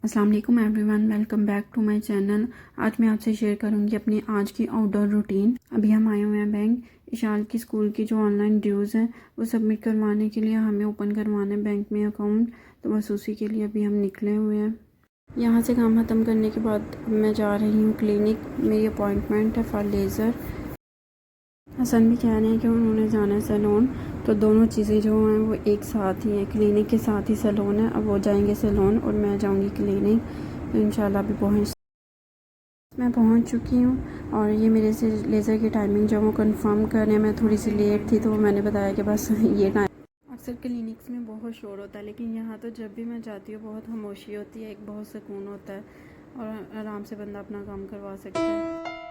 अस्सलाम वालेकुम everyone, welcome back to my channel. आज मैं आपसे शेयर करूंगी अपनी आज की आउटडोर रूटीन। अभी हम आए हुए हैं बैंक। इशाल की स्कूल की जो ऑनलाइन ड्यूज़ हैं वो सबमिट करवाने के लिए हमें ओपन करवाना है बैंक में अकाउंट, तो बस उसी के लिए अभी हम निकले हुए हैं। यहाँ से काम ख़त्म करने के बाद मैं जा रही हूँ क्लिनिक। मेरी अपॉइंटमेंट है फॉर लेज़र। हसन भी कह रहे हैं कि उन्होंने जाना है सैलून, तो दोनों चीज़ें जो हैं वो एक साथ ही हैं। क्लिनिक के साथ ही सैलून है। अब वो जाएंगे सैलून और मैं जाऊंगी क्लिनिक, तो इंशाल्लाह अभी मैं पहुंच चुकी हूँ। और ये मेरे से लेज़र की टाइमिंग जो वो कंफर्म कर रहे हैं। मैं थोड़ी सी लेट थी तो मैंने बताया कि बस ये टाइम। अक्सर क्लिनिक्स में बहुत शोर होता है, लेकिन यहाँ तो जब भी मैं जाती हूँ बहुत खामोशी होती है, एक बहुत सुकून होता है और आराम से बंदा अपना काम करवा सकता है।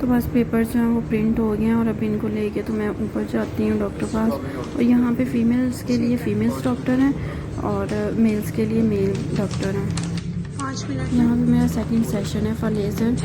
तो बस पेपर जो हैं वो प्रिंट हो गए हैं और अब इनको लेके तो मैं ऊपर जाती हूँ डॉक्टर पास। और यहाँ पे फ़ीमेल्स के लिए फ़ीमेल्स डॉक्टर हैं और मेल्स के लिए मेल डॉक्टर हैं। 5 मिनट यहाँ पे मेरा सेकंड सेशन है फॉर लेज़र,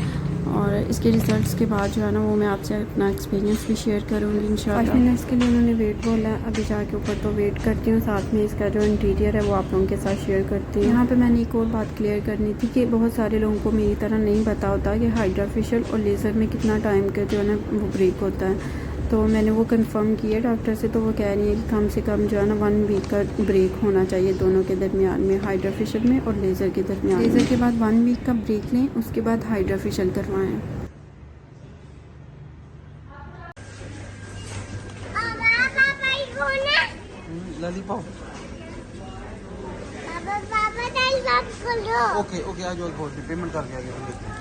और इसके रिज़ल्ट्स के बाद जो है ना वो मैं आपसे अपना एक्सपीरियंस भी शेयर करूँगी इंशाल्लाह। 5 मिनट्स के लिए उन्होंने वेट बोला है। अभी जाके ऊपर तो वेट करती हूँ, साथ में इसका जो इंटीरियर है वो आप लोगों के साथ शेयर करती हूँ। यहाँ पे मैंने एक और बात क्लियर करनी थी कि बहुत सारे लोगों को मेरी तरह नहीं पता होता कि हाइड्रा फेशियल और लेज़र में कितना टाइम का जो है ना वो ब्रेक होता है। तो मैंने वो कंफर्म किया डॉक्टर से, तो वो कह रही है कि कम से कम जो है ना 1 वीक का ब्रेक होना चाहिए दोनों के दरमियान में, हाइड्रा फेशियल में और लेज़र के दरमियान। लेज़र के बाद 1 वीक का ब्रेक लें, उसके बाद हाइड्रा फेशियल करवाएं। लॉलीपॉप। ओके ओके, आज खोल पेमेंट करके आगे हम देखते हैं।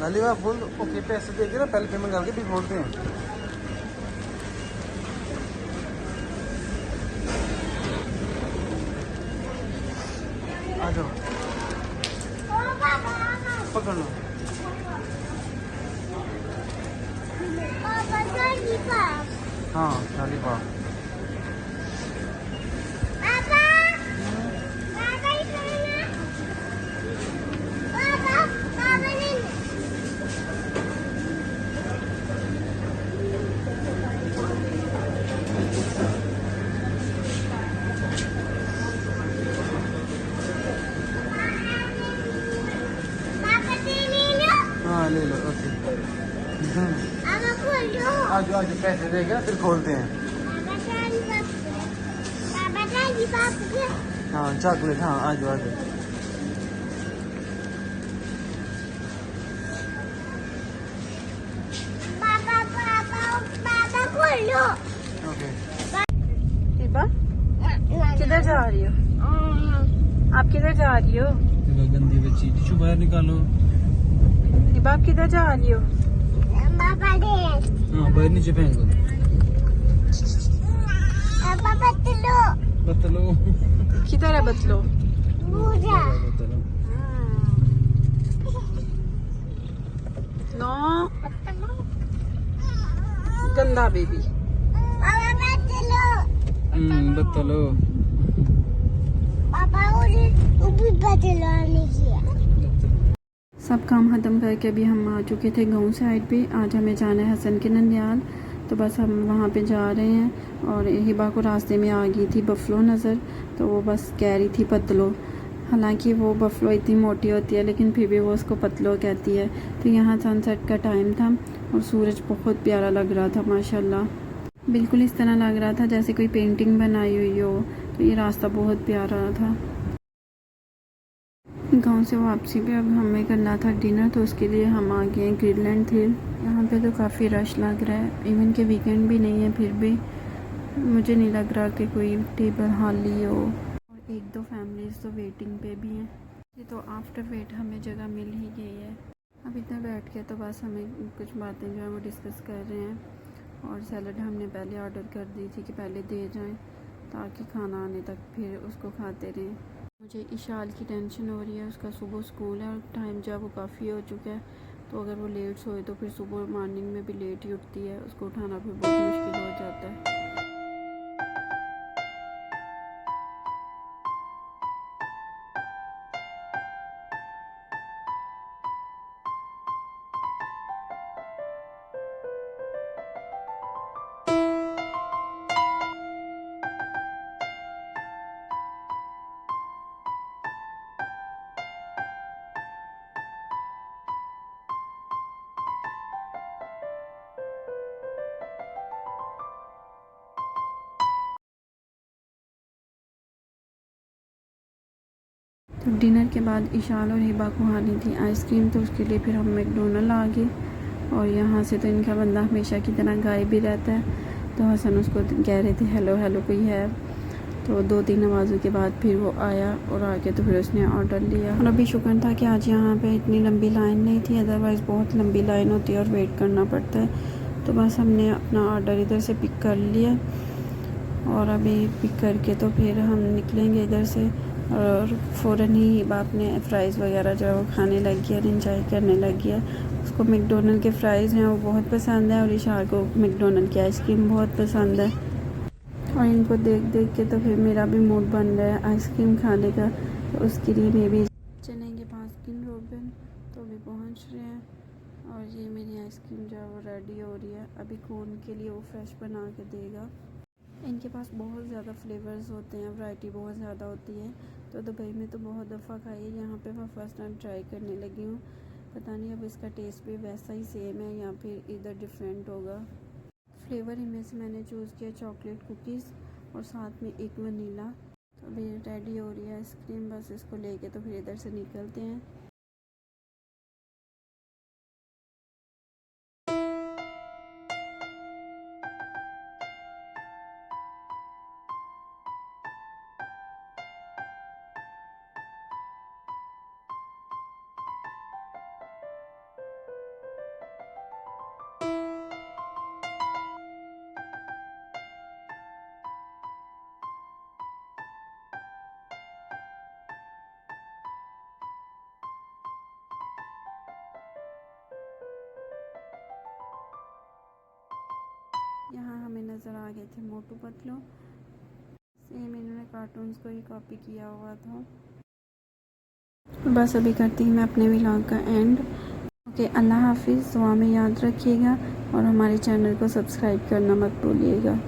लॉलीपॉप खोल। ओके, पैसे देके ना पहले पेमेंट करके फिर खोलते हैं। आ जाओ, पकड़ लो। हाँ, लॉलीपॉप। हाँ ले लो। ओके, आज आज पैसे देगा फिर खोलते हैं। हाँ चॉकलेट, हाँ आज आज। ओके, किधर जा रही हो? आप किधर जा रही हो? गंदी बच्ची, टिश्यू बाहर निकालो। आप किधर जा रही हो? हाँ, बाहर नीचे फेंक दो। बतलो किधर है बतलो? बतलो। नो, गंदा बेबी। बतलो। सब काम ख़त्म करके अभी हम आ चुके थे गाँव साइड पे। आज हमें जाना है हसन के ननियाल, तो बस हम वहाँ पे जा रहे हैं। और हिबा को रास्ते में आ गई थी बफलो नज़र, तो वो बस कह रही थी पतलो। हालांकि वो बफलो इतनी मोटी होती है लेकिन फिर भी वो उसको पतलो कहती है। तो यहाँ सनसेट का टाइम था और सूरज बहुत प्यारा लग रहा था माशाल्लाह। बिल्कुल इस तरह लग रहा था जैसे कोई पेंटिंग बनाई हुई हो। तो ये रास्ता बहुत प्यारा था। गांव से वापसी पे अब हमें करना था डिनर, तो उसके लिए हम आ गए ग्रिनलैंड थ्रिल। यहाँ पे तो काफ़ी रश लग रहा है, इवन के वीकेंड भी नहीं है, फिर भी मुझे नहीं लग रहा कि कोई टेबल खाली हो। और 1-2 फैमिलीज़ तो वेटिंग पे भी हैं। ये तो आफ्टर वेट हमें जगह मिल ही गई है। अब इतना बैठ के तो बस हमें कुछ बातें जो है वो डिस्कस कर रहे हैं। और सैलड हमने पहले ऑर्डर कर दी थी कि पहले दे जाएं ताकि खाना आने तक फिर उसको खाते रहें। मुझे इशाल की टेंशन हो रही है, उसका सुबह स्कूल है और टाइम जो है वो काफ़ी हो चुका है। तो अगर वो लेट सोए तो फिर सुबह मॉर्निंग में भी लेट ही उठती है, उसको उठाना फिर बहुत मुश्किल हो जाता है। तो डिनर के बाद इशाल और हिबा को खानी थी आइसक्रीम, तो उसके लिए फिर हम मैकडोनल्ड आ गए। और यहाँ से तो इनका बंदा हमेशा की तरह गायब भी रहता है। तो हसन उसको कह रहे थे हेलो हेलो कोई है। तो 2-3 आवाज़ों के बाद फिर वो आया और आके तो फिर उसने ऑर्डर लिया। और अभी शुक्र था कि आज यहाँ पे इतनी लंबी लाइन नहीं थी, अदरवाइज़ बहुत लंबी लाइन होती है और वेट करना पड़ता है। तो बस हमने अपना ऑर्डर इधर से पिक कर लिया और अभी पिक करके तो फिर हम निकलेंगे इधर से। और फ़ौरन ही बाप ने फ़्राइज़ वगैरह जो है वो खाने लग गया, एंजॉय करने लग गया। उसको मैकडोनल्ड के फ़्राइज़ हैं वो बहुत पसंद है और इशार को मैकडोनल्ड की आइसक्रीम बहुत पसंद है। और इनको देख देख के तो फिर मेरा भी मूड बन रहा है आइसक्रीम खाने का। तो उसके लिए मैं भी चलेंगे बास्किन रॉबिन, तो अभी पहुंच रहे हैं। और ये मेरी आइसक्रीम जो है वो रेडी हो रही है। अभी कौन के लिए वो फ्रेश बना के देगा। इनके पास बहुत ज़्यादा फ्लेवर्स होते हैं, वैरायटी बहुत ज़्यादा होती है। तो दुबई में तो बहुत दफ़ा खाई है, यहाँ पे मैं फ़र्स्ट टाइम ट्राई करने लगी हूँ। पता नहीं अब इसका टेस्ट भी वैसा ही सेम है या फिर इधर डिफरेंट होगा। फ्लेवर इनमें से मैंने चूज़ किया चॉकलेट कुकीज़ और साथ में एक वनीला। तो अभी रेडी हो रही है आइसक्रीम, बस इसको लेके तो फिर इधर से निकलते हैं। यहाँ हमें नज़र आ गए थे मोटू पतलू, सेम इन्होंने कार्टून्स को ही कॉपी किया हुआ था। बस अभी करती हूँ मैं अपने व्लॉग का एंड। ओके, अल्लाह हाफिज़, दुआ में याद रखिएगा और हमारे चैनल को सब्सक्राइब करना मत भूलिएगा।